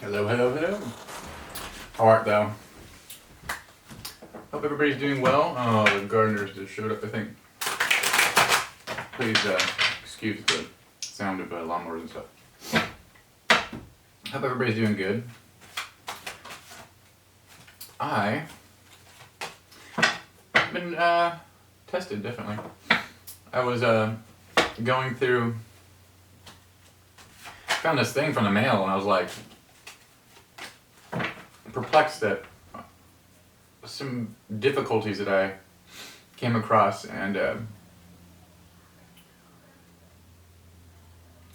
Hello, hello, hello. How art thou? Hope everybody's doing well. Oh, the gardeners just showed up, I think. Please excuse the sound of lawnmowers and stuff. Hope everybody's doing good. I've been tested, definitely. I was going through, found this thing from the mail, and I was like perplexed at some difficulties that I came across. And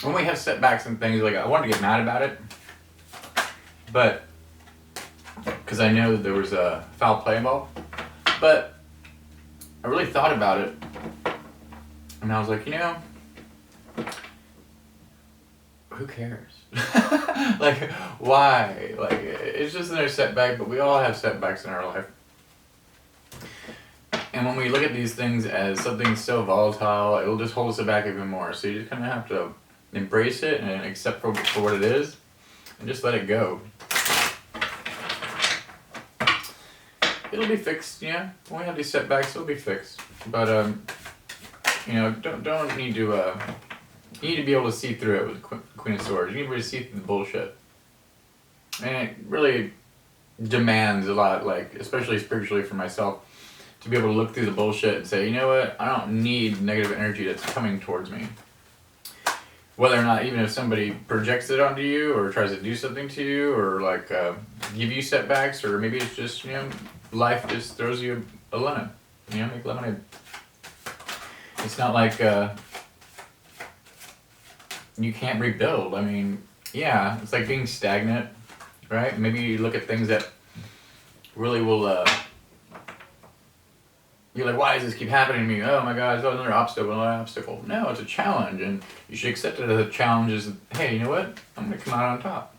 when we have setbacks and things, like, I wanted to get mad about it, but because I know that there was a foul play involved, but I really thought about it, and I was like, who cares? Like, why? Like, it's just another setback, but we all have setbacks in our life. And when we look at these things as something so volatile, it'll just hold us back even more. So you just kind of have to embrace it and accept for what it is, and just let it go. It'll be fixed, When we have these setbacks, it'll be fixed. But don't need to. You need to be able to see through it with Queen of Swords. You need to be able to see through the bullshit. And it really demands a lot, like, especially spiritually for myself, to be able to look through the bullshit and say, you know what, I don't need negative energy that's coming towards me. Whether or not, even if somebody projects it onto you or tries to do something to you or like give you setbacks, or maybe it's just, life just throws you a lemon. Make lemonade. It's not like you can't rebuild. I mean, yeah, it's like being stagnant, right? Maybe you look at things that really will, you're like, why does this keep happening to me? Oh my God, it's another obstacle. No, it's a challenge, and you should accept it as a challenge. As, hey, you know what? I'm gonna come out on top.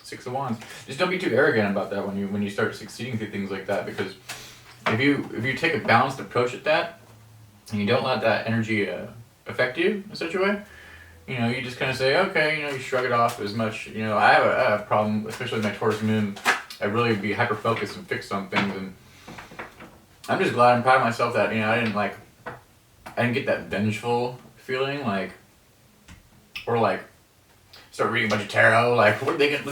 Six of Wands. Just don't be too arrogant about that when you start succeeding through things like that, because if you take a balanced approach at that, and you don't let that energy affect you in such a way, you just kind of say, okay, you shrug it off as much. I have a problem, especially with my Taurus moon. I really be hyper-focused and fixed on things, and I'm just glad and proud of myself that, I didn't get that vengeful feeling, or start reading a bunch of tarot, what's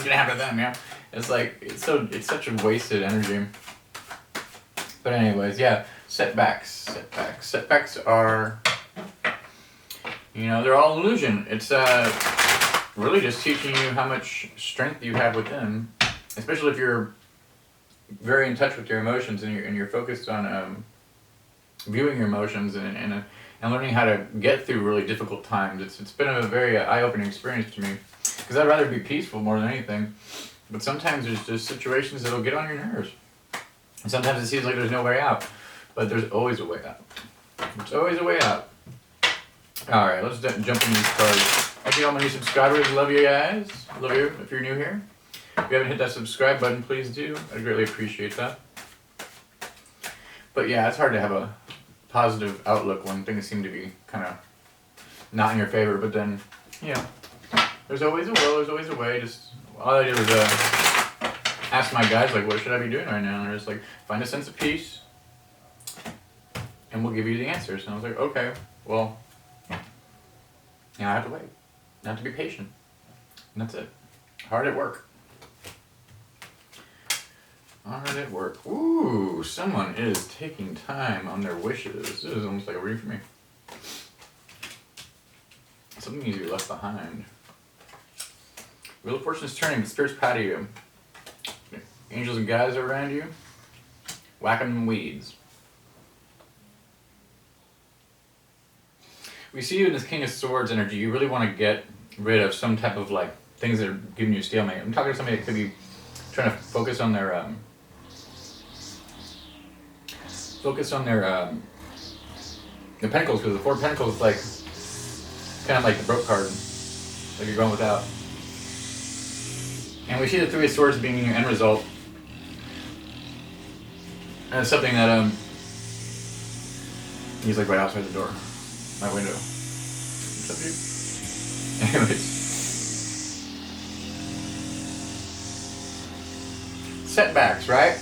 gonna happen to them, It's like, it's such a wasted energy. But anyways, yeah, setbacks are, they're all illusion. It's really just teaching you how much strength you have within, especially if you're very in touch with your emotions and you're focused on viewing your emotions and learning how to get through really difficult times. It's been a very eye-opening experience to me, because I'd rather be peaceful more than anything. But sometimes there's just situations that'll get on your nerves, and sometimes it seems like there's no way out, but there's always a way out. There's always a way out. All right, let's jump in these cards. Thank you all my new subscribers. Love you guys. Love you if you're new here. If you haven't hit that subscribe button, please do. I'd greatly appreciate that. But yeah, it's hard to have a positive outlook when things seem to be kind of not in your favor. But then, there's always a will, there's always a way. Just all I did was ask my guys, what should I be doing right now? And they're just like, find a sense of peace, and we'll give you the answers. And I was like, okay, well, I have to wait. I have to be patient. And that's it. Hard at work. Hard at work. Ooh, someone is taking time on their wishes. This is almost like a read for me. Something needs to be left behind. Wheel of Fortune is turning. The spirits proud of you. Angels and guides are around you. Whacking weeds. We see you in this King of Swords energy. You really want to get rid of some type of things that are giving you a stalemate. I'm talking to somebody that could be trying to focus on their the Pentacles, because the Four of Pentacles is kind of like the broke card, like you're going without. And we see the Three of Swords being your end result. And it's something that he's right outside the door, my window. What's up, dude? Anyways. setbacks, right?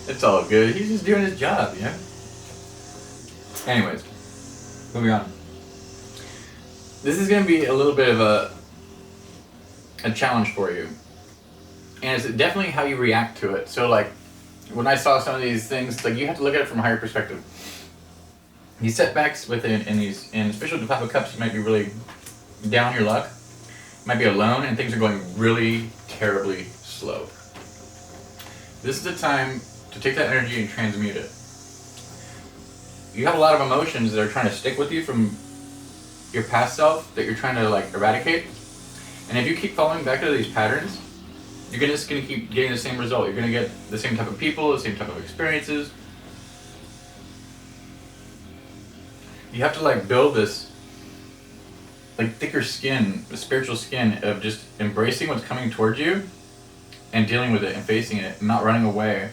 It's all good. He's just doing his job, you know? Anyways, moving on. This is going to be a little bit of a challenge for you. And it's definitely how you react to it. So like, when I saw some of these things, like you have to look at it from a higher perspective. These setbacks within, and especially the Five of Cups, you might be really down your luck. You might be alone and things are going really terribly slow. This is the time to take that energy and transmute it. You have a lot of emotions that are trying to stick with you from your past self that you're trying to like eradicate. And if you keep falling back to these patterns, you're just going to keep getting the same result. You're going to get the same type of people, the same type of experiences. You have to like build this like thicker skin, the spiritual skin of just embracing what's coming towards you and dealing with it and facing it and not running away.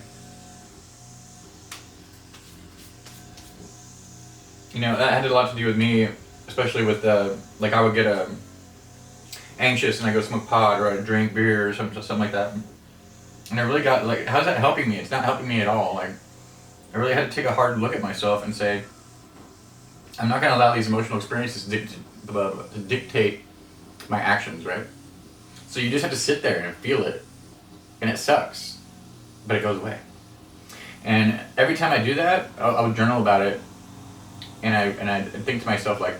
You know, that had a lot to do with me, especially with like I would get anxious and I go smoke pot or I drink beer or something like that. And I really got like, how's that helping me? It's not helping me at all. Like, I really had to take a hard look at myself and say, I'm not going to allow these emotional experiences to dictate my actions, right? So you just have to sit there and feel it. And it sucks, but it goes away. And every time I do that, I would journal about it. And I think to myself like,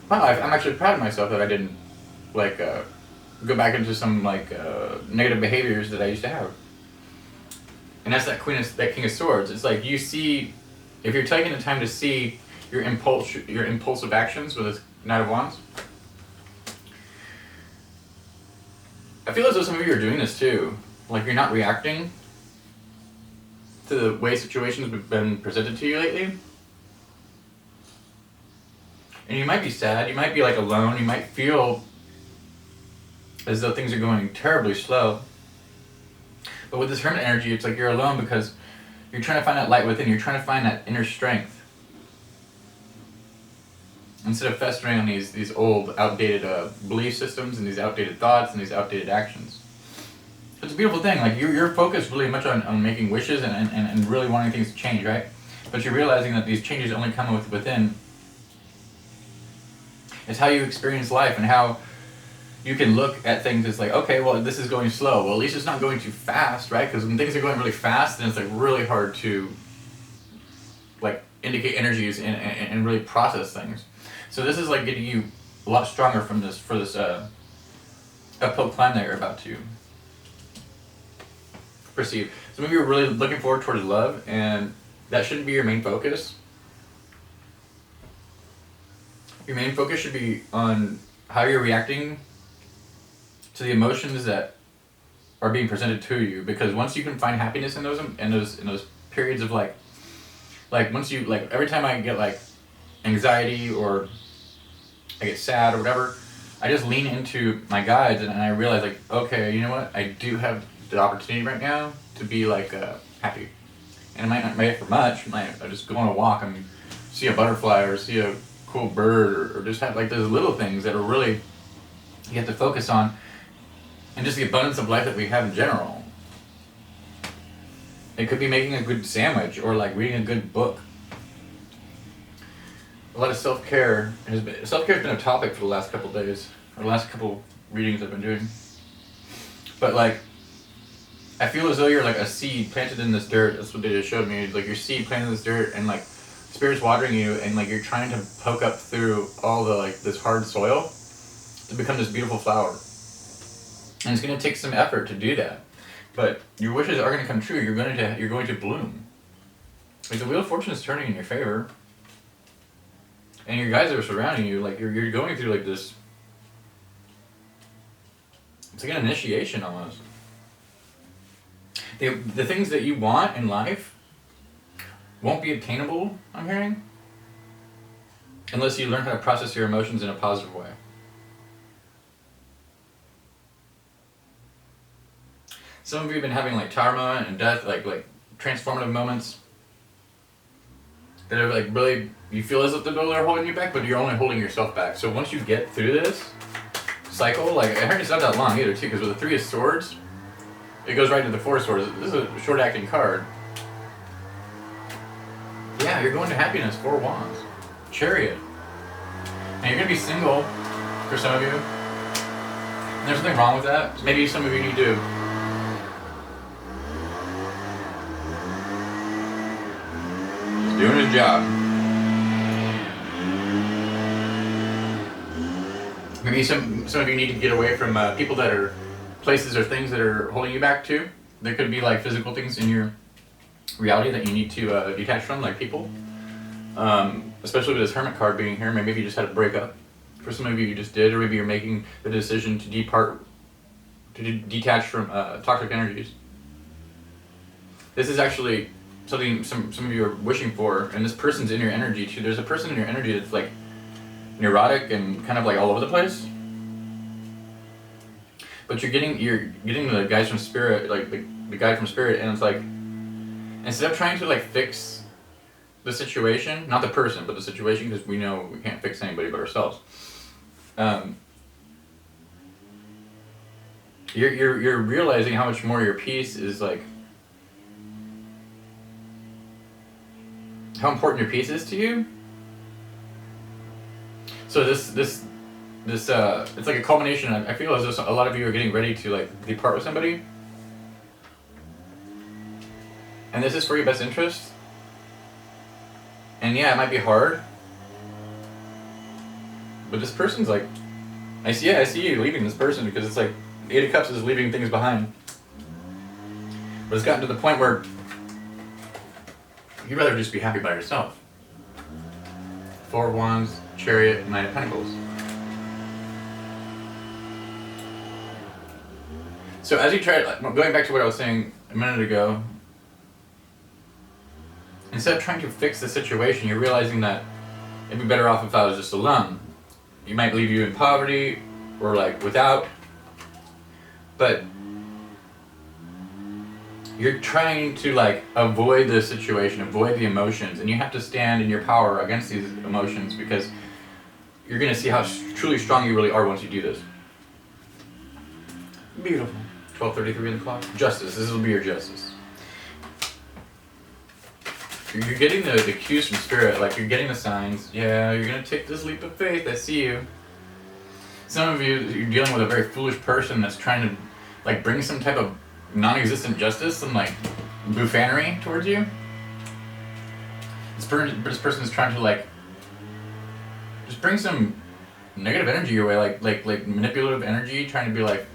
wow, I'm actually proud of myself that I didn't like go back into some like negative behaviors that I used to have. And that's that King of Swords. It's like you see, if you're taking the time to see your impulsive actions with this Knight of Wands. I feel as though some of you are doing this too. Like you're not reacting to the way situations have been presented to you lately. And you might be sad, you might be like alone, you might feel as though things are going terribly slow. But with this Hermit energy, it's like you're alone because you're trying to find that light within, you're trying to find that inner strength. Instead of festering on these old, outdated belief systems and these outdated thoughts and these outdated actions. It's a beautiful thing, like you're focused really much on making wishes and really wanting things to change, right? But you're realizing that these changes only come within. It's how you experience life and how you can look at things as like, okay, well, this is going slow. Well, at least it's not going too fast, right? Because when things are going really fast, then it's like really hard to like indicate energies and really process things. So this is like getting you a lot stronger for this uphill climb that you're about to perceive. Some of you are really looking forward towards love, and that shouldn't be your main focus. Your main focus should be on how you're reacting to the emotions that are being presented to you. Because once you can find happiness in those periods of like once you like every time I get like anxiety or I get sad or whatever, I just lean into my guides and I realize like, okay, you know what? I do have the opportunity right now to be like happy. And it might not make for much. I just go on a walk and see a butterfly or see a cool bird or just have like those little things that are really you have to focus on, and just the abundance of life that we have in general. It could be making a good sandwich or like reading a good book. A lot of self-care has been a topic for the last couple of days, or the last couple readings I've been doing. But like, I feel as though you're like a seed planted in this dirt. That's what they just showed me. Like your seed planted in this dirt, and like Spirit's watering you, and like you're trying to poke up through all the like this hard soil to become this beautiful flower. And it's going to take some effort to do that, but your wishes are going to come true. You're going to bloom. Like the wheel of fortune is turning in your favor, and your guys that are surrounding you, like you're going through like this. It's like an initiation almost. The things that you want in life won't be attainable, I'm hearing, unless you learn how to process your emotions in a positive way. Some of you have been having like karma and death, like transformative moments that are like really, you feel as if they're holding you back, but you're only holding yourself back. So once you get through this cycle, like I heard it's not that long either too, because with the Three of Swords, it goes right into the Force Swords. This is a short acting card. Yeah, you're going to happiness, 4 Wands. Chariot. Now you're going to be single for some of you. And there's nothing wrong with that. Maybe some of you need to just doing his job. Maybe some of you need to get away from people that are places or things that are holding you back too. There could be like physical things in your reality that you need to detach from, like people. Especially with this Hermit card being here, maybe you just had a breakup. For some of you, you just did, or maybe you're making the decision to detach from toxic energies. This is actually something some of you are wishing for, and this person's in your energy too. There's a person in your energy that's like neurotic and kind of like all over the place. But you're getting the guys from Spirit, like the guy from Spirit, and it's like, instead of trying to like fix the situation, not the person, but the situation, because we know we can't fix anybody but ourselves. You're realizing how much more your peace is like, how important your peace is to you. So this it's like a culmination. I feel as though a lot of you are getting ready to like depart with somebody, and this is for your best interest. And yeah, it might be hard, but this person's like, I see you leaving this person, because it's like 8 of Cups is leaving things behind. But it's gotten to the point where you'd rather just be happy by yourself. 4 of Wands, Chariot, 9 of Pentacles. So as you try, going back to what I was saying a minute ago, instead of trying to fix the situation, you're realizing that it'd be better off if I was just alone. It might leave you in poverty or like without, but you're trying to like avoid the situation, avoid the emotions, and you have to stand in your power against these emotions, because you're going to see how truly strong you really are once you do this. Beautiful. 12:33 on the clock. Justice. This will be your justice. You're getting the cues from Spirit, like you're getting the signs. Yeah, you're going to take this leap of faith. I see you. Some of you, you're dealing with a very foolish person that's trying to like bring some type of non-existent justice, some like buffoonery towards you. This person is trying to like just bring some negative energy your way, like manipulative energy, trying to be like,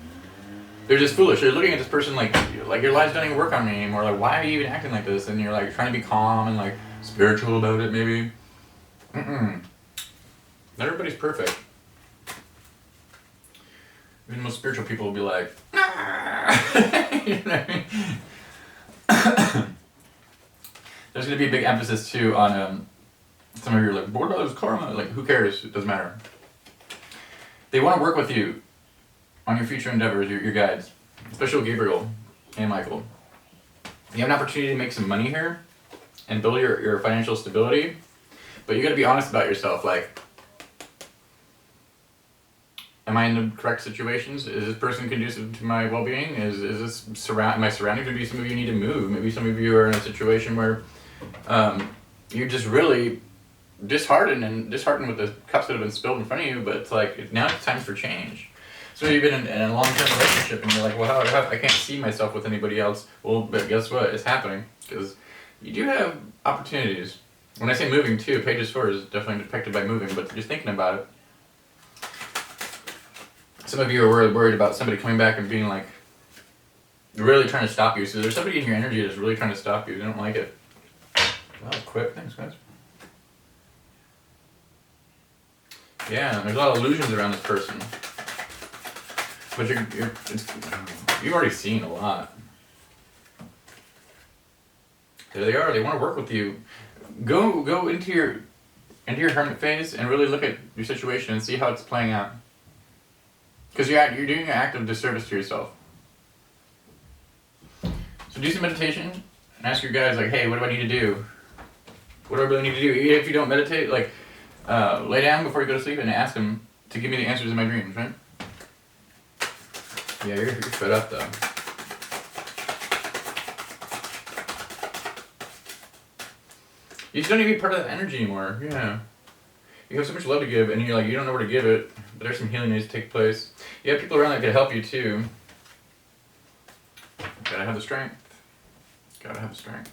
they're just foolish. They're looking at this person like your lives don't even work on me anymore. Like, why are you even acting like this? And you're like trying to be calm and like spiritual about it, maybe. Not everybody's perfect. Even most spiritual people will be like, ah! You know what I mean? There's going to be a big emphasis too on some of you are like, what about this karma? Like, who cares? It doesn't matter. They want to work with you on your future endeavors, your guides, especially Gabriel and Michael. You have an opportunity to make some money here and build your financial stability, but you got to be honest about yourself. Like, am I in the correct situations? Is this person conducive to my well-being? Is this am I surrounded? Maybe some of you need to move. Maybe some of you are in a situation where you're just really disheartened with the cups that have been spilled in front of you, but it's like now it's time for change. So you've been in a long-term relationship and you're like, well, I can't see myself with anybody else. Well, but guess what? It's happening, because you do have opportunities. When I say moving too, Page of Swords is definitely depicted by moving, but just thinking about it. Some of you are worried about somebody coming back and being like, really trying to stop you. So there's somebody in your energy that's really trying to stop you. They don't like it. That was quick. Thanks, guys. Yeah, there's a lot of illusions around this person. But you've already seen a lot. There they are. They want to work with you. Go into your hermit phase and really look at your situation and see how it's playing out. Because you're doing an act of disservice to yourself. So do some meditation and ask your guides, like, hey, what do I need to do? What do I really need to do? Even if you don't meditate, like, lay down before you go to sleep and ask them to give me the answers in my dreams, right? Yeah, you're fed up though. You just don't need to be part of that energy anymore. Yeah. You have so much love to give, and you're like, you don't know where to give it. But there's some healing needs to take place. You have people around that can help you too. Gotta have the strength. Gotta have the strength.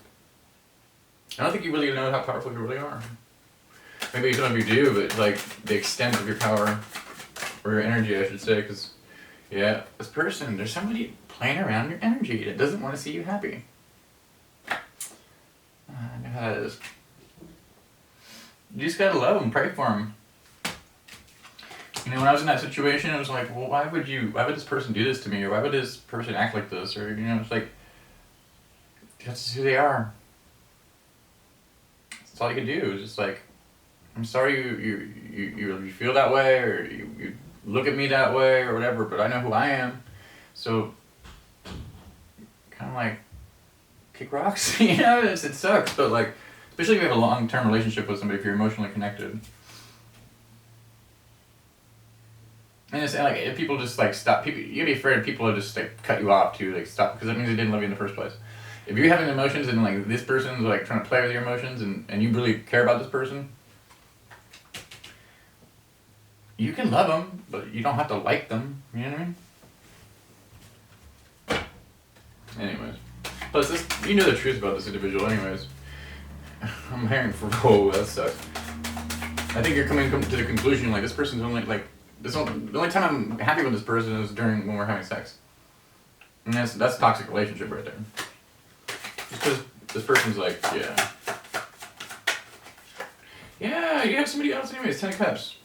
I don't think you really know how powerful you really are. Maybe some of you do, but like the extent of your power, or your energy, I should say, because yeah, this person, there's somebody playing around your energy that doesn't want to see you happy. I know how that is. You just gotta love them, pray for them. You know, when I was in that situation, it was like, well, why would this person do this to me, or why would this person act like this, or it's like, that's who they are. That's all you can do. Is just like, I'm sorry you feel that way, or you look at me that way, or whatever. But I know who I am, so kind of like kick rocks. It sucks, but like, especially if you have a long-term relationship with somebody, if you're emotionally connected. And it's like, if people just like stop, you gotta be afraid of people to just like cut you off too, like stop, because that means they didn't love you in the first place. If you're having emotions and like this person's like trying to play with your emotions and you really care about this person, you can love them, but you don't have to like them. You know what I mean? Anyways, plus this, you know the truth about this individual. Anyways, I'm hearing whoa, that sucks. I think you're coming to the conclusion like this person's only like the only time I'm happy with this person is when we're having sex. And that's a toxic relationship right there. Just because this person's like, yeah, you have somebody else anyways, 10 of Cups.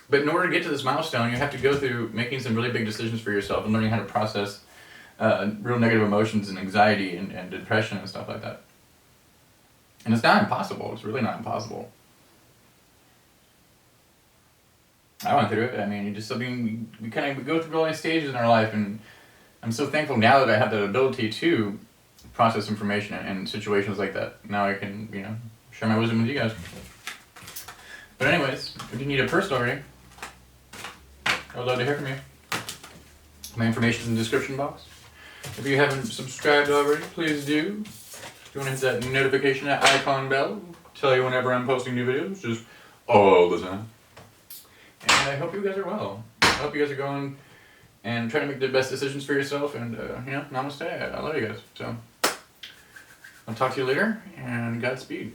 But in order to get to this milestone, you have to go through making some really big decisions for yourself and learning how to process real negative emotions and anxiety and depression and stuff like that. And it's not impossible. It's really not impossible. I went through it. I mean, it's just something we go through all these stages in our life, and I'm so thankful now that I have the ability to process information in situations like that. Now I can, share my wisdom with you guys. But anyways, if you need a personal reading, I would love to hear from you. My information is in the description box. If you haven't subscribed already, please do. If you want to hit that notification icon bell, tell you whenever I'm posting new videos, just all the time. And I hope you guys are well. I hope you guys are going and trying to make the best decisions for yourself. And, namaste. I love you guys. So, I'll talk to you later, and Godspeed.